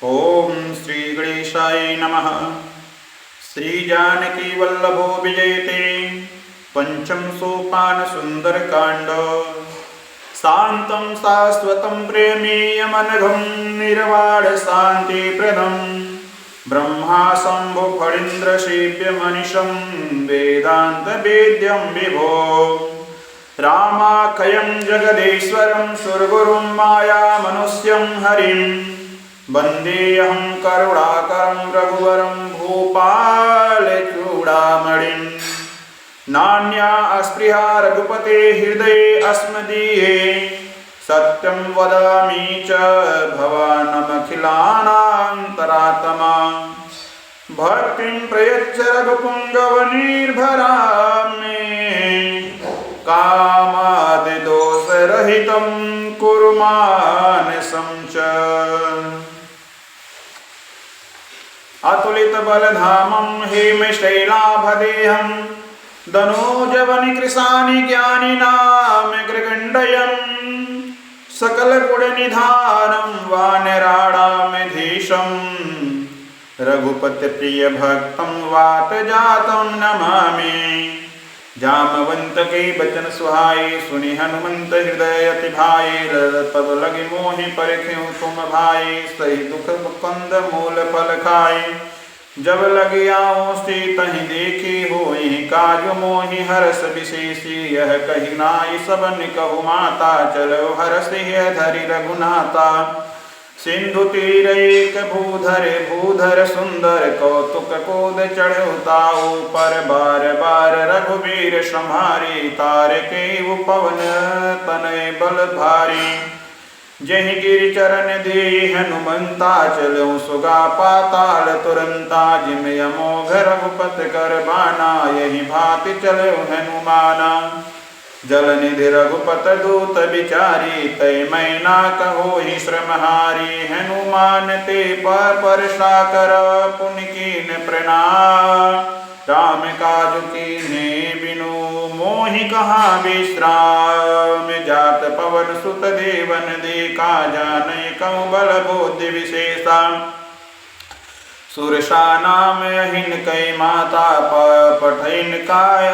ओम श्री गणेशाय नमः। श्री जानकी वल्लभो विजयते पंचम सोपान सुंदर कांड। शांतं शाश्वतं प्रेमीयमनघं निर्वाण शांति प्रदं ब्रह्मा शंभु फणीन्द्र सेव्य मनीषं वेदांत वेद्यं विभो रामाख्यं जगदेश्वरं सुरगुरुं माया मनुष्यं हरिं वन्देऽहं करुणाकरं रघुवरं भूपालचूडामणिं नान्या अस्पृहा रघुपते हृदये अस्मदीये सत्यं वदामि च भवानमखिलानान्तरात्मा भक्तिं प्रयच्छ रघुपुङ्गवनिर्भरां मे कामादिदोषरहितं कुरु मानसं च। अतुलित बलधामं हेमशैलाभदेहं दनोजवनिकृशानि ज्ञानिनामग्रगण्डयं सकलगुणनिधानं वानराणामधीशं रघुपतिप्रियभक्तं वातजातं नमामि। जामवंत के बचन सुहाए सुनि हनुमंत हृदय अति भाए तब लगे मोहि परख्यु तुम भाए सही दुख कंद मूल फल खाए जब लगे आओ से तहि देखे होई काज मोहि हरस विशेषी यह कही नाई सब निकहु माता चलो हरस धरि रघुनाथा सिंधु तीर एक भूधर सुंदर कौतुक कोद चढ़ुताऊ पर बार बार रघुवीर संहारी तार के पवन तनय बल भारी जहि गिरि चरण दे हनुमंता चलो सुगा पाताल तुरंता जिम अमोघ रघुपत कर बाना यही भांति चलो हनुमाना जलनिधि रघुपत दूत बिचारी तय मैना कहो ही श्रमहारी हनुमान ते परसा कर पुण्य कीन प्रणाम राम काज कीने बिनु मोहि कहा विश्राम जात पवन सुत देवन देखा जानै कहु बल बुद्धि विशेषा सुरसा नाम अहिन कई माता पठैन काय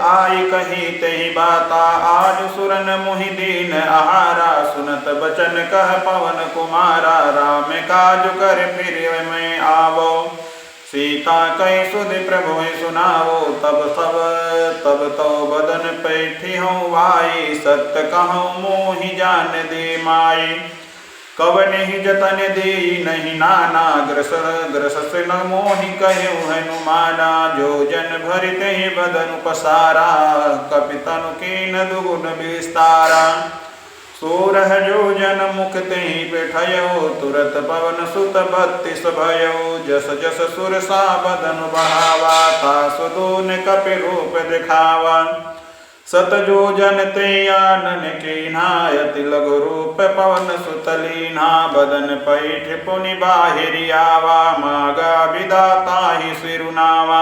आई कही तही बाता आज सुरन मोहि दीन आहारा सुनत बचन कह पवन कुमारा राम काज कर फिर मैं आवो सीता कई सुधि प्रभु सुनावो तब तो बदन पैठी हूँ वाई सत्य कहूँ मोहि जान दे माई कवन ही जतन दे नहीं नाना ग्रस न मोहि कहु हनुमाना जो जन भरित ही बदन पसारा कपितनु कीन दुगुन विस्तारा सोरह जो जन मुख तेहि बैठयो तुरत पवन सुत 32 भयो जस जस सुरसा बदन बढ़ावा तासु दून कपि रूप दिखावा सत जो जन ते आनन कीन्हा अति लघु रूप पवन सुतलीन्हा बदन पैठ पुनि बाहिरी आवा मागा विदाता ही सिरुनावा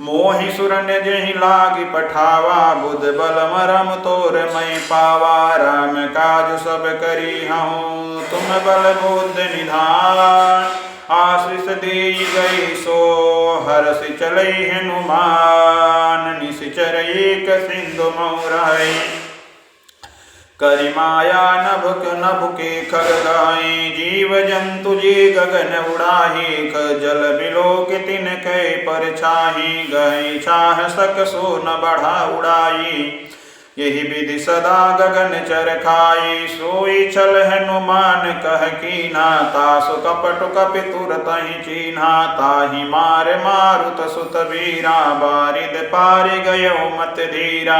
मोहि सुरन जहि लागी पठावा बुध बल मरम तोर मई पावा राम काज सब करी हूँ तुम बल बुद्ध निधान आशीष दी गई सो हरसि चलई हनुमान निश्चर एक सिंधु मौराई करि माया नभुके खग गाई जीव जंतु जी गगन उड़ाही जल बिलोक तिन कै पर छाही गई छाह सक सो न बढ़ा उड़ाई यही विधि सदा गगन चर खाई सोई छल हनुमान कह कीन्हा तासु कपट कपि तुरतहि चीन्हा ताहि मार मारुत सुत वीरा बारिद पारि गयो मत धीरा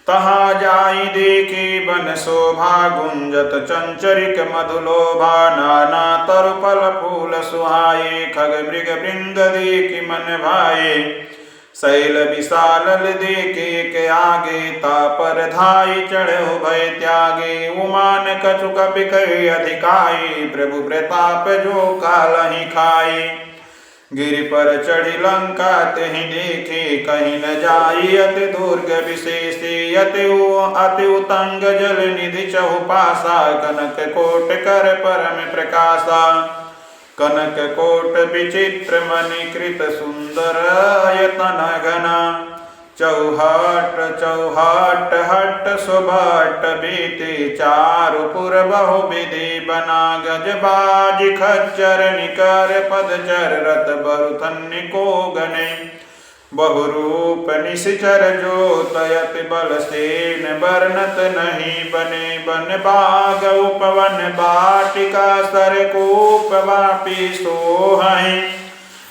तहा जाई देखे बन शोभा गुंजत चंचरिक मधुलोभा नाना तरु फल फूल सुहाए खग मृग वृंद देखि मन भाए शैल विशाल देखे के आगे तापर धाई चढ़ो भय त्यागे उमान कछु कपि कहि अधिकाई प्रभु प्रताप जो कालहि खाई गिरि पर चढ़ी लंका तेहि देखे कहीं न जाई अति दुर्ग विशेषी अति उतंग जल निधि चहुपासा कनक कोट कर परम प्रकाशा कनक कोट विचित्र मणिकृत सुंदर यतन घना चौहाट चौहाट हट सुभाट बीते चारुपुर बहुविधि बना गजबाज खच्चर निकर पदचर रत बरुथन्य को गने बहुरूप निश्चर जोतयत बल सेन बरनत नहीं बने बन बाग उपवन बाटिका सरकूप वापी सोहै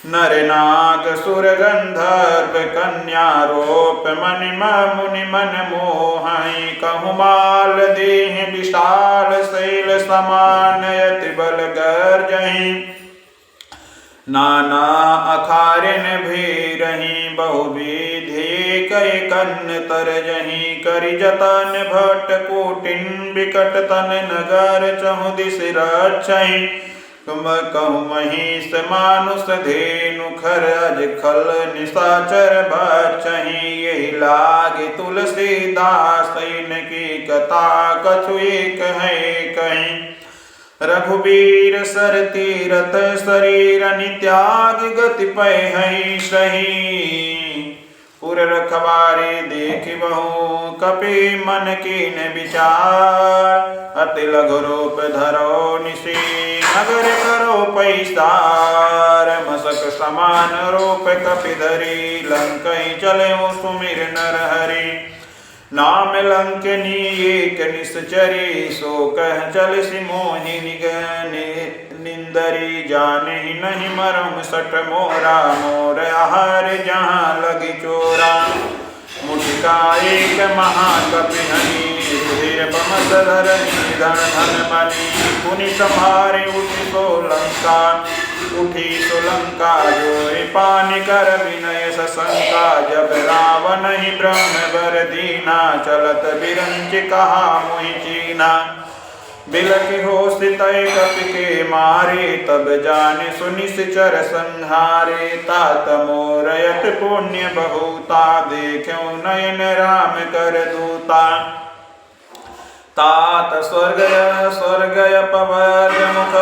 नर नाग सुर गंधर्व कन्या रोप मणिमा मुनि मन मोहै कहुमाल देह विशाल शैल समान यति बल गर्जहि नाना अखारिन भीरहि बहुविधि कई कन्न तरजहि करि जतन भट्ट कोटिन विकट तन नगर चहुदिस रक्षहि कहु महिष मानुष धेनु खर अज खल निशाचर बचहि यही लागे तुलसीदास इनकी कथा कछु एक है कहीं रघुबीर सर तीरथ शरीर नित्याग गति पै है सही पुर रखवारे देख बहु कपि मन कीन विचार अति लघु रूप धरो निशी नगर करो पैसार मसक समान रूप कपि धरी लंकई चले सुमिर नर हरि नाम लंकनी एक निश्चरी सो कह चल सिमोहिनी निंदरी जाने नहीं मरम सट मोरा मोर आहार जहाँ लगी चोरा मुठिका एक महाकपि हनी रुधिर बमस धरनी धन धन मणि पुनि संहारे उठी सोलंका उठी सोलंका जोई पानी कर विनय सशंका जब रावण ही ब्रह्म बर दीना चलत बिरंच कहा मोहि चीना बिलखि हो सितय कपि के मारे तब जाने सुनिश्चर संहारे तात मोरयत पुण्य बहुता देखो नयन राम कर दूता तात स्वर्गय पवज मुख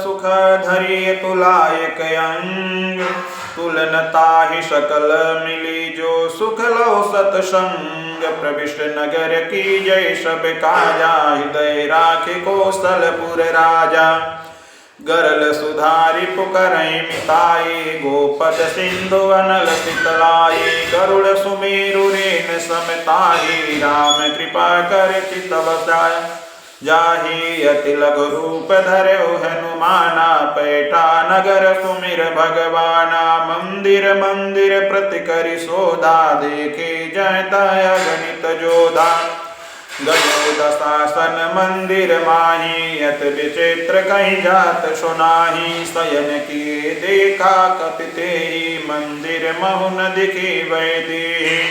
सुख धरि तुलायक अंग तुलनता ही सकल मिली जो सुख लो सतसंग प्रविष्ट नगर की जय सब काजा हृदय राखे कौशलपुर राजा गरल सुधारि पुकरई मिताई गोपद सिंधु अनल शीतलाई गरुड़ सुमेरु रेन समताई राम कृपा कर चित बसाय जाहि अति लघु रूप धर्यो हनुमाना पैठा नगर सुमिर भगवाना मंदिर मंदिर प्रति करि सोधा देखे जयता अगणित जोधा गजो दशासन मंदिर माही अत विचित्र कहीं जात सुनाही शयन किए देखा कपिते मंदिर महुन दिखी वैदेही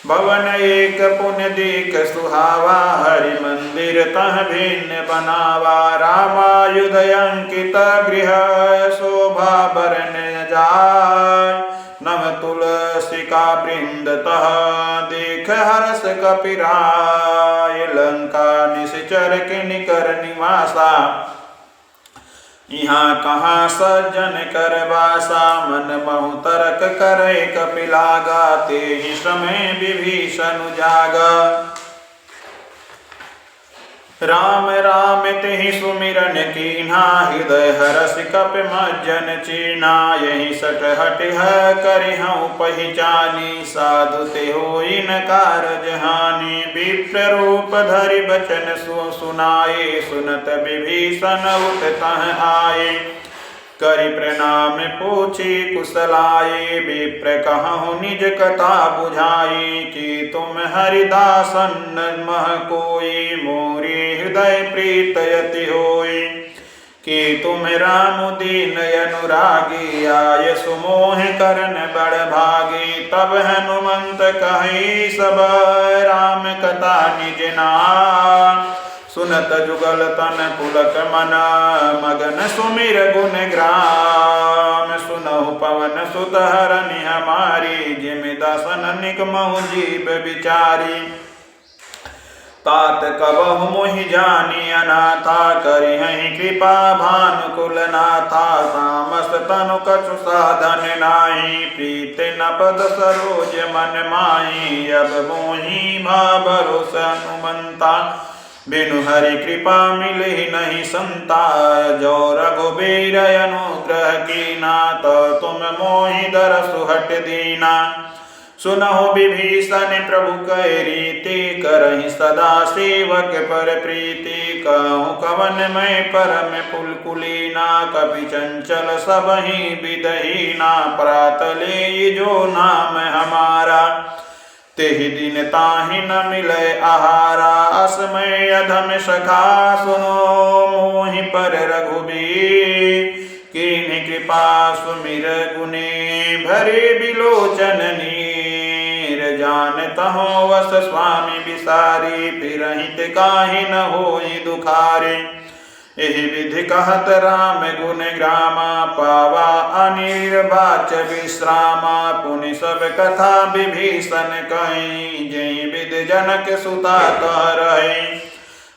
भवन एक पुण्य दीक सुहावा हरि मंदिर तह भिन्न बनावा रामायुध अंकित गृह शोभा बरन जाय नव तुलसिका वृंद तह देख हर्ष कपिराय लंका निश्चर किनिकर निवासा यहाँ कहाँ सज्जन कर वासा मन महु तरक करे कपिलागा ते ही समय विभीषण जागा राम राम तेहि सुमिरन कीन्हा हृदय हरस कप मज्जन चीना यही सट हट है करिहु पहिचानी साधु ते होई न कारज हानि विप्र रूप धरि बचन सुनाए सुनत विभीषण उठ तह आए करि प्रणाम पूछी कुशलाए विप्र कहु निज कथा बुझाई कि तुम हरिदासन मह कोई मोरी हृदय प्रीत यति होई कि तुम राम दीन अनुरागी आय सुमोह करन बड़ भागी तब हनुमंत कहि सब राम कथा निज नाम सुनत जुगल तन पुलक मन मगन सुमिर गुण ग्राम सुनहु पवन सुत हरनि हमारी जिमि दसन निकमहु जीव विचारी तात कबहु मोहि जानी अनाथा करिहहि कृपा भानुकुल नाथा तामस तनु कछु साधन नाही प्रीत न पद सरोज मन माही अब मोहि भा भरोस हनुमंता बिनु हरि कृपा मिले नहीं संता जो रघुबीर अनुग्रह कीना तो तुम मोहि दरसु हट दीना सुनहु विभीषण प्रभु कह रीति करहि सदा सेवक पर प्रीति कहूँ कवन मैं परम पुलकुलीना कपि चंचल सबहि विदहीना प्रात ले जो नाम हमारा तेहि दिन ताहि न मिले आहारा असमय अधम सखा सुनो मोहि पर रघुबीर कीन्हि कृपा सुमिर गुने भरे बिलोचन नीर जानतहु वस स्वामी बिसारी फिरहित काहि न होई दुखारे एहि विधि कहत राम गुण ग्रामा पावा अनिर्वाच विश्रामा पुनि सब कथा विभीषण कहीं जय विद जनक सुता कह रहे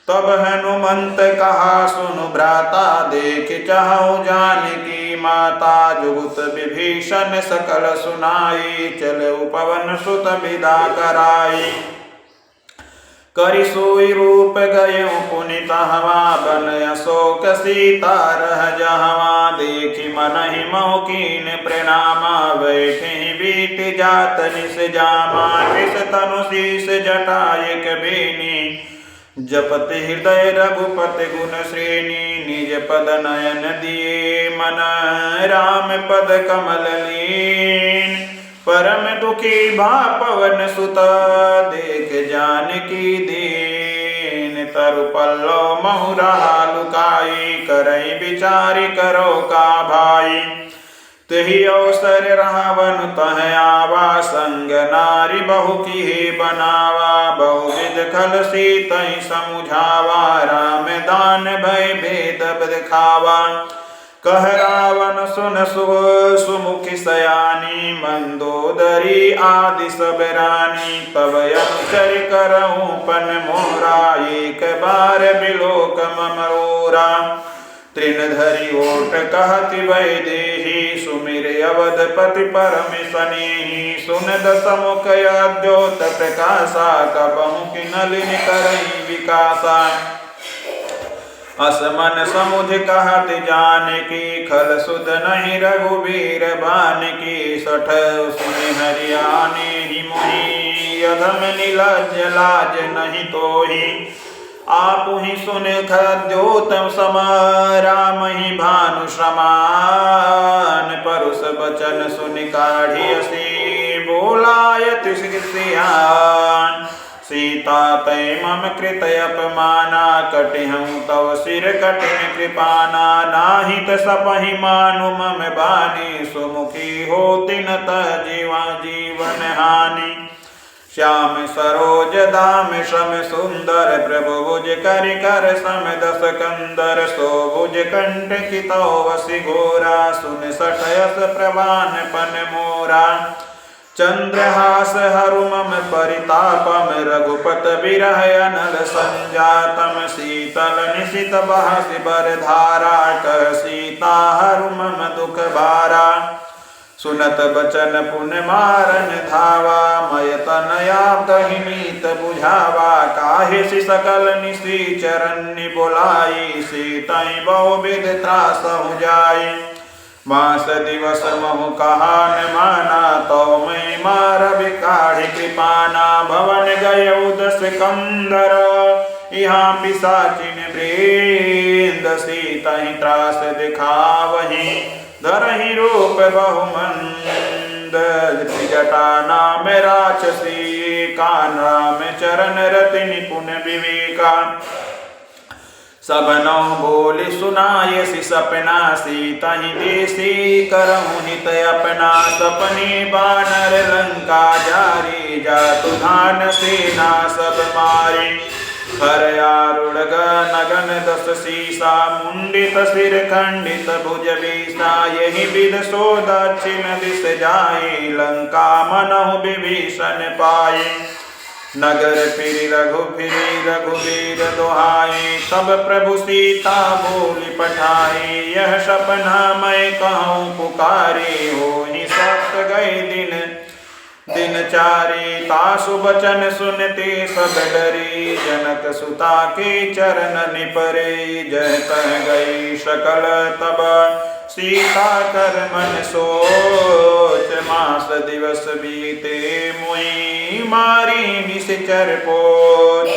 तब हनुमंत कहा सुनु भ्राता देख चाहु जानकी माता जुगुत विभीषण सकल सुनाई चलऊ पवन सुत विदा कराई करि सोई रूप गयउ पुनि तहवा बन अशोक सीता रह जहवा देखि मनहि मोह कीन प्रणामा बैठि बीत जात निस जामा कृष तनु शीस जटायक बेनी जपति हृदय रघुपति गुण श्रेणी निज पद नयन दिए मन राम पद कमल लीन परम दुखी भा पवन सुत देख जानकी दीन तरु पल्लव महुरा लुकाई करई विचारि करो का भाई तहि अवसर रावण तह आवा संग नारी बहु की बनावा बहुविध खल सीतहि समुझावा राम दान भय भेद दिखावा कह रावण सुन सुमुखी सयानी मंदोदरी आदि सब रानी तब अनुचर करहूँ पन मोरा एक बार बिलोक ममरोरा तृणधरी ओट कहति वैदेही सुमिर अवधपति परम सनेही सुन दसमुख अद्योत प्रकाशा कबहु की नलिन करई विकासा असमन समुझ कहत जानकी खल सुध नहीं रघुबीर बानकी सठ सुनि हरियाणे ही मोहि अधम निलज लाज नहीं तोहि आप ही सुन खद्योतम सम राम ही भानु श्रमान परुष बचन सुन काढ़ी असी बोलायत सियान सीता तय मम कृत अपमाना कटिहूँ तव सिर कठिन कृपाना नाहित सपहि मानु मम बानी सुमुखी होति न जीवा जीवन हानि श्याम सरोज दाम श्रम सुंदर प्रभु भुज कर कर सम दस कंदर सो भुज कंठ कितो वसि घोरा सुन सठयस प्रवान पन मोरा चंद्रहास हरु मम परितापम रघुपत बिरह अनल संजातम शीतल निशित बहसि बर धारा कह सीता हरु मम दुख भारा सुनत बचन पुन मारन धावा मय तनया दहि मीत बुझावा काहे सि सकल निश्चरन्नि बोलाई सीतहि बहुविध त्रासहु जाई मास दिवस महु कहा न माना तो मैं मार बिकाढ़ी कृपाना भवन गय उदस कंदर यहाँ पिशाचिन वृंद सीतहि त्रास दिखावहि धरहि रूप बहुमंद जटा नाम राक्षसी कान्हा में चरण रति निपुण विवेका सबनौ बोली सुनाय सि सपना सीतहि देसी करहु हित अपना सपने बानर लंका जारी जातु धान सेना सब मारे हर आरुढ़ नगन दस सीसा मुंडित सिर खंडित भुज बीसा यही विध सो दक्षिण दिश जाए लंका मनहु विभीषण पाए नगर फिरी रघुवीर दोहाई, तब प्रभु सीता बोली पठाई। यह सपना मैं कहूँ पुकारी, हो ही सत गए दिनचारी। तासु बचन सुनते सब डरी, जनक सुता के चरण निपरे। जय तह गई सकल तब सीता कर मन सोच, मास दिवस बीते मुई मारी निश्चर पोच।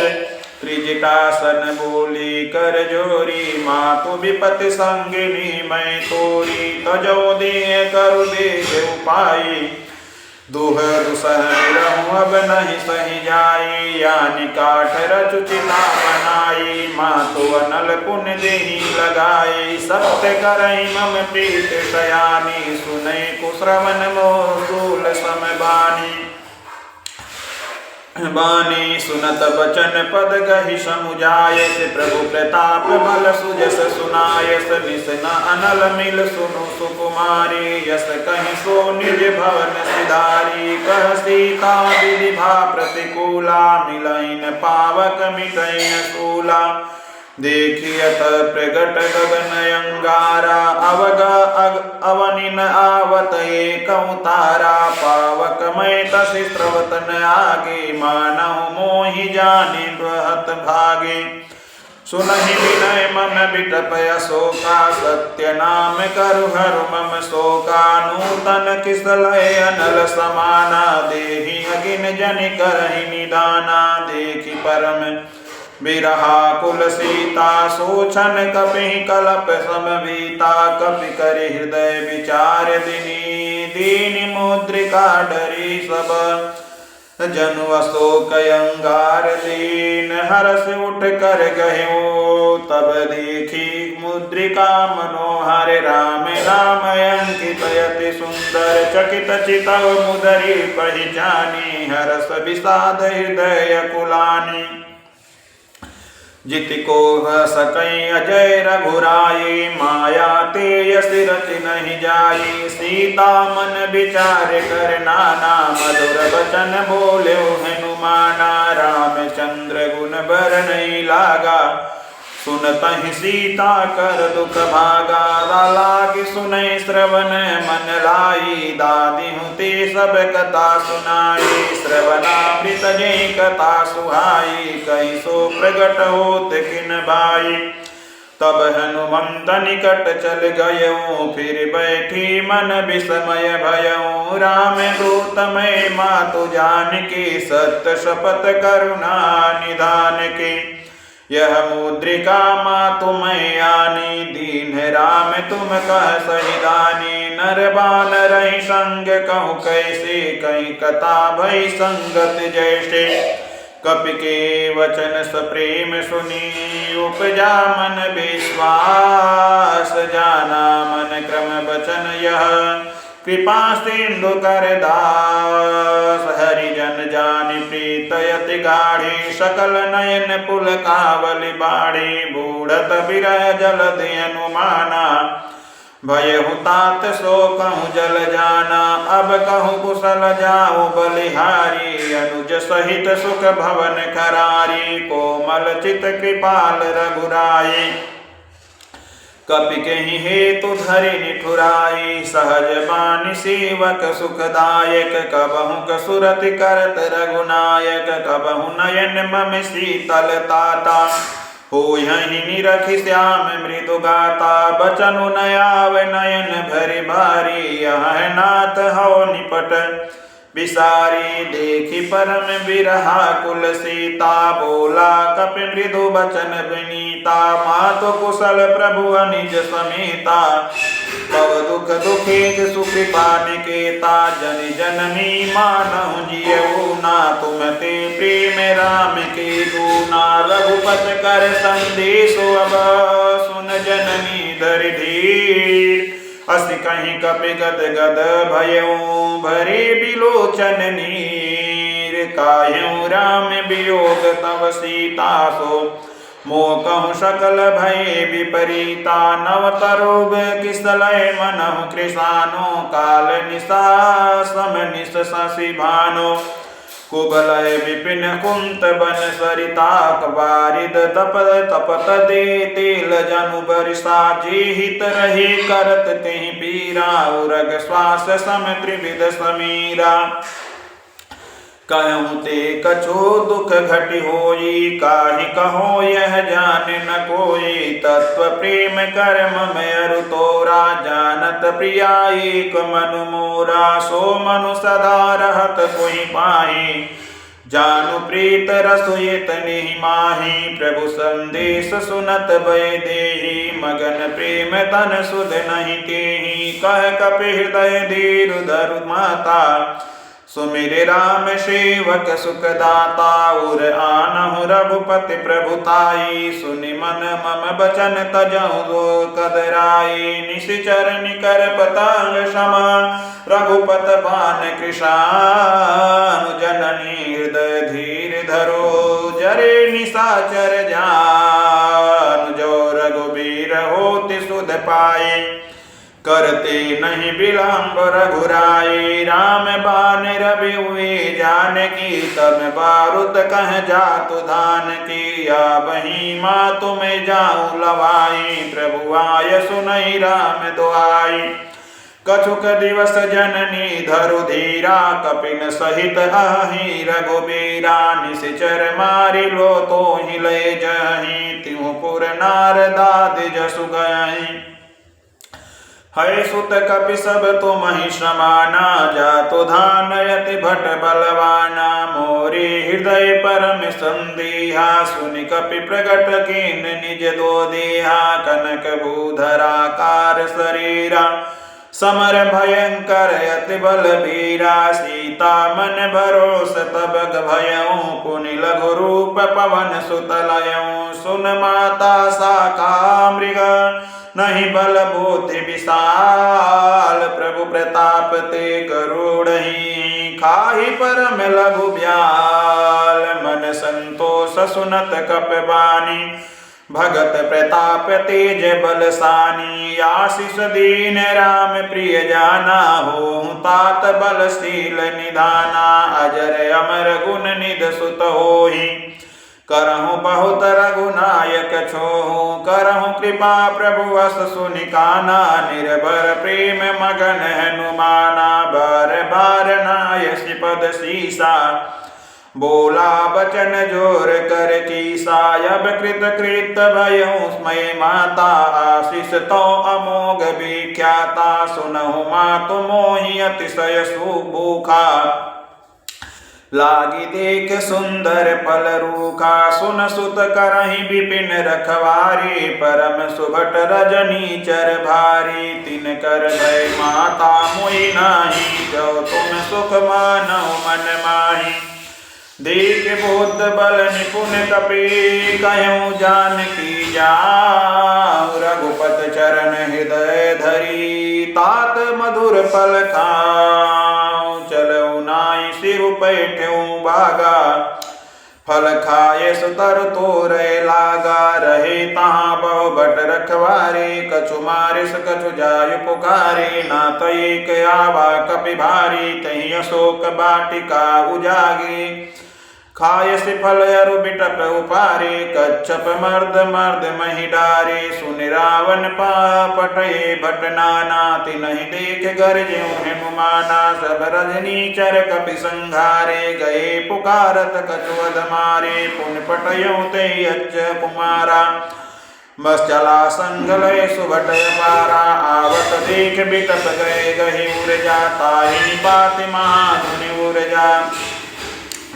त्रिजटासन बोली कर जोरी, मातु विपति संगिनी मैं तोरी। तजो दे करु देश उपाई, दुह दुसह रहूं अब नहीं सही जाई। यानी काठ रचुचिता बनाई, मातु अनल पुण्य देही लगाई। सत्य करई मम प्रीत शयानी, सुनई कुश्रवण मोर शूल समबानी। बानी सुनत बचन पद गहि समुजायस, प्रभु प्रताप बल सुजस सुनायस। निस न अनल मिल सुनु सुकुमारी, यस कहि सो निज भवन सिधारी। कह सीता विधि भा प्रतिकूला, मिलइन पावक मिटइन सूला। देखियत प्रगट गगन अंगारा, अवनिन आवत एक तारा। पावक मैं तसि स्रवतन आगे, मानव मोहि जानि बृहत भागे। सुनहि विनय मम बिटपय शोका, सत्य नाम करु हरु मम शोका। नूतन किसलय अनल समाना, देहि अगिन जनि करहि निदाना। देखि परम बिरहा कुल सीता, सोचन कपिहि कलप समवीता। कपि करि हृदय विचार दिनी, दीनि मुद्रिका डरी सब। जनु अशोक अंगार दीन, हरस उठ कर गयो। तब देखी मुद्रिका मनोहर, राम नाम अंकित अति सुंदर। चकित चितव मुदरी पहिचानी, हरस विषाद हृदय कुलानी। जिति को सकई अजय रघुराई, माया ते यस रच नहीं जाई। सीता मन विचार कर नाना, मधुर वचन बोले हनुमाना। रामचंद्र गुण बर नहीं लागा, सुनतहि सीता कर दुख भागा। लागी सुनई श्रवण मन लाई, दादी हुते सब कथा सुनाई। श्रवणामृत जय कथा सुहाई, कहीं सो प्रगट होत किन भाई। तब हनुमंत निकट चल गयऊँ, फिर बैठी मन विस्मय भयऊँ। राम दूत मैं मातु जानकी, सत्य शपथ करुणा निधान के। यह मुद्रिका मातु मैं आनी, दीन राम तुम कह सहिदानी। नर बान रही संग कहूँ कैसे, कहीं कथा भई संगत जैसे। कपि के वचन सप्रेम सुनी, उपजा मन विश्वास। जाना मन क्रम वचन यह, कृपा सिंधु कर दास। हरिजन जानि प्रीत यति गाढ़ी, सकल नयन पुल कावली बाढ़ी। बूढ़त बिरह जल दे अनुमाना, भयहु तात सो कहूँ जल जाना। अब कहूँ कुशल जाओ बलिहारी, अनुज सहित सुख भवन खरारी। कोमल चित कृपाल रघुराई, कपि कहि हेतु धरि निठुराई। सहज बानी सेवक सुखदायक, कबहु कसुरति करत रघुनायक। कबहु नयन मम शीतल ताता, होयहि निरखि श्याम मृदु गाता। बचनु न आव नयन भरि भारी, यह नाथ हौ निपट बिसारी। देखि परम बिरहा कुल सीता, बोला कपि मृदु बचन विनीता। मातु कुशल प्रभु अनिज समेता, भव दुख दुखित सुकृपा निकेता। जनि जननी मानहु जियऊ ना, तुम ते प्रेम राम के दूना। रघुपत कर संदेशो अब, सुन जननी धरि धीर। अस कहीं कपि गद गद भयऊँ, भरे बिलोचन नीर। काह्यऊ राम वियोग तव सीता सो, मोह कहूँ सकल भय विपरीता। नव तरुब किसलय मनहु कृशानो, काल निशा सम निश शशि भानो। कुबलय विपिन कुंत बन सरिताक बारिद तपत तपत दे तेल जनु बरिसा जे हित रहे करत तेहि पीरा उरग श्वास सम त्रिविध समीरा कहूँ ते कछो दुख घटि होई काहि कहो यह जान न कोई तत्व प्रेम कर्म में अरु तोरा जानत प्रिया एक मनु मोरा सो मनु सदा रहत कोई पाहि जानु प्रीत रसोयत नहीं माही प्रभु संदेश सुनत भय देहि मगन प्रेम तन सुध नहीं तेहि कह कपि हृदय धीर धरु माता सुमिरे राम सेवक सुखदाता उर आनहु रघुपति प्रभुताई सुनि मन मम बचन तजहु कदराई निशिचर निकर पतंग समा रघुपत बान कृषानु जननी हृदय धीर धरो जरे निशाचर जान जो रघुबीर होति सुध पाए करते नहीं विलंब रघुराई राम बान रवि हुए जानकी तब बारुद कह जातु धान की या बही माँ तुम्हें जाऊं लवाई प्रभु आय सुनई राम दुआई कछुक दिवस जननी धरु धीरा कपिन सहित अहि रघुबीरा निशिचर मारि लो तो हिले जहि त्योपुर नारदाद जसु गयहि है सुत कपि सब तुमहि समाना जातु धानयति भट बलवाना मोरे हृदय परम संदेहा सुनि कपि प्रगट कीन निज दो देहा कनक भूधराकार शरीरा समर भयंकर अति बलबीरा सीता मन भरोस तब भयऊं पुनि लघु रूप पवन सुतलयऊं सुन माता साका मृग नहीं बल बुद्धि विशाल प्रभु प्रताप ते करुणहि खाहि परम लघु ब्याल मन संतोष सुनत कपवानी भगत प्रताप तेज बलसानी आशीष दीन राम प्रिय जाना हो तात बलशील निधाना अजर अमर गुण निध सुत होहि करहु बहुत रघुनायक छोहु करहु कृपा प्रभु वस सुनिकाना निर्भर प्रेम मगन हनुमाना बार बार नायसि पद सीसा बोला बचन जोर कर कीसा अब कृत कृत भयउ स्मय माता आशीष तो अमोघ विख्याता सुनहु मातु मोहि अतिशय सुभूखा लागी देख सुंदर पल रूखा सुन सुत करहि विपिन रखवारी परम सुभट रजनी चर भारी तिन कर भय माता मोहि नाही जो तुम सुख मानौ मन माही देख बुद्ध बल निपुण कपि कहूँ जानकी जाऊं रघुपत चरण हृदय धरी तात मधुर पल खाऊं चलऊ नाई सिर पैठूं बागा फल खाए सुतर तोरे लागा रहे तहाँ बहु भट रखवारे कछु मारिस कछु जाय पुकारे नात एक आवा कपि भारी तही अशोक बाटिका उजागे खाय से फल अरु बिटप उपारे कच्छप मर्द मर्द मही डारे सुन रावण पापटये भट नाना तिनहि देख गर्ज्यों हेमुमाना सब रजनी चर कपि संघारे गए पुकारत कछुअध मारे पुन पटयों ते अच्छ कुमारा बस चला संगलय सुभटय पारा आवत देख बिटप गए गहि उर्जा ताहि पाति महाधुनि उर्जा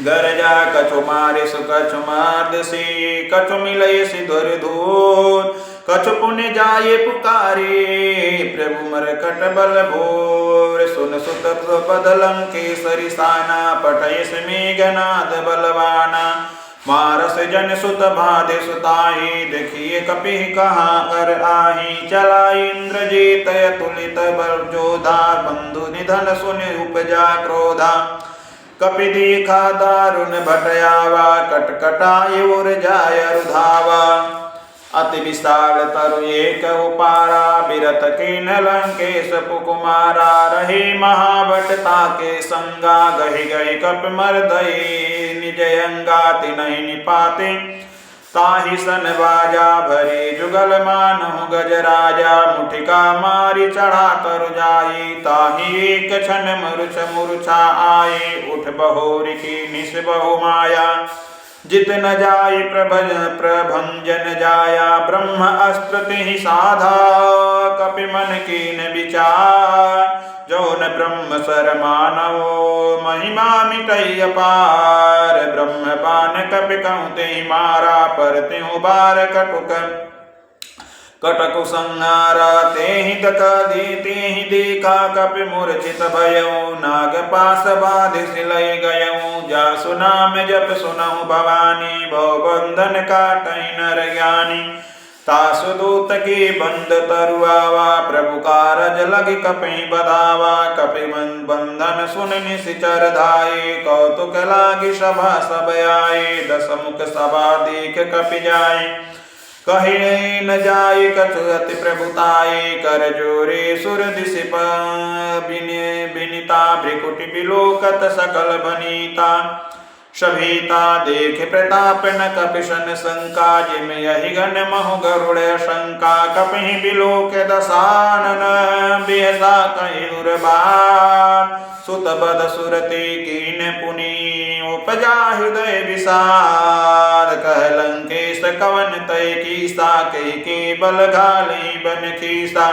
गरजा कछु मारिस कछु मार्दसी कछु मिलय सिधुर धूर कछु पुण्य जाये पुकारे प्रभु मरकट बल भोर सुन सुत पद लंकेसरि साना पठयस मेघनाद बलवाना मारस जन सुत बाधे सुताहि देखिए कपि कहाँ कर आहि चला इंद्रजीत तुलित बल जोधा बंधु निधन सुनि उपजा क्रोधा कपि देखा दारुण भटयावा कटकटाय उर जाय रुधावा अति विशाल तरु एक उपारा बिरत कीन लंकेश पुकुमारा रही महाभटता के संगा गही गही कप मर्दई निज अंगा तिनहि निपाते ताहि सन बाजा भरी जुगल मानहु गजराजा मुठिका मारी चढ़ा तरु जाई ताहि एक क्षण मूर्छा आए उठ बहोरी की निस बहु माया जित न जाय प्रभंजन जाया ब्रह्म अस्त्र तिहि साधा कपि मन कीन विचार जौन ब्रह्म सर मानवो महिमा मिटई अपार ब्रह्म बान कपि कहूँ तेहि मारा पर त्यों बार कटकु संहारा तेहि तेहि देखा कपि मूर्छित भयऊ नाग पास बाध सिलय गयऊ जासु नाम जप सुनहु भवानी भव बंधन काटई नर ज्ञानी तासु दूत की बंद तरुआवा प्रभु कारज लग कपि बधावा कपि बंधन सुन निशिचर धाये कौतुक लागी सभा सब आए दस मुख सभा देख कपि जाए कहे न जाय कछु अति प्रभुताये कर जोरे सुर दिशिप बिनिता भ्रिकुटि बिलोकत सकल बनीता सभीता देख प्रताप न कपिशन शंका जिम यही गण महु गरुड़ शंका कपि बिलोक दसानन बेहसा कहि उर्बार सुत बद सुरति कीन पुनि उपजा हृदय विसार कह लंकेश कवन तय कीसा के बल घाली बन खीसा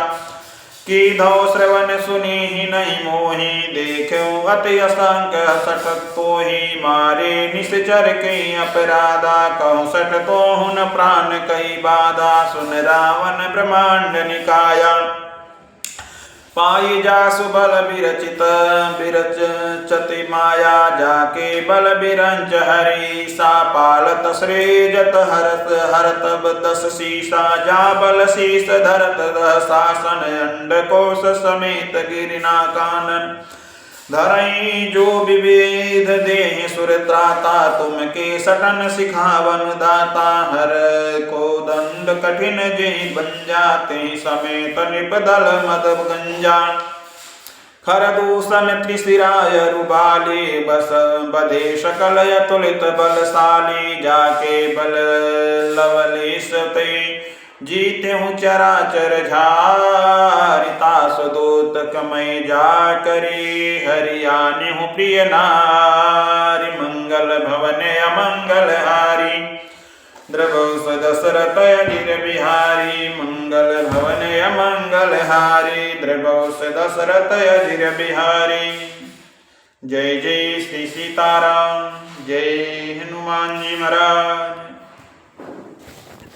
की धौ श्रवण सुनी ही नहीं मोही देखो अति असंक सटक तो ही मारे निश्चर के अपराधा कहूँ सट तो हुन प्राण कई बाधा सुन रावण ब्रह्मांड निकाया पाई जासु बल बिरचति माया जाके बल बिरंच हरि सा पालत श्रेजत हरत हरतब दस शीसा जा बल शीस धरत शासन अंड कोश समेत गिरिना कानन धरई जो विवेद देह सुरत्राता तुम के सटन सिखावन दाता हर को दंड कठिन जे बन जाते समेत निपदल मद गंजा खरदूषण त्रिशिराय रुबाले बस बधे सकल अतुलित बलशाली जाके बल लवलेश ते जीते हूँ चराचर झारिता सुदूत कमय जा करी हरियाणि हूँ प्रिय नारी मंगल भवन अमंगल हारी द्रवस दशरथ अजिर बिहारी मंगल भवन अमंगल हारी द्रवस दशरथ अजिर बिहारी। जय जय श्री सीताराम। जय हनुमान जी महाराज।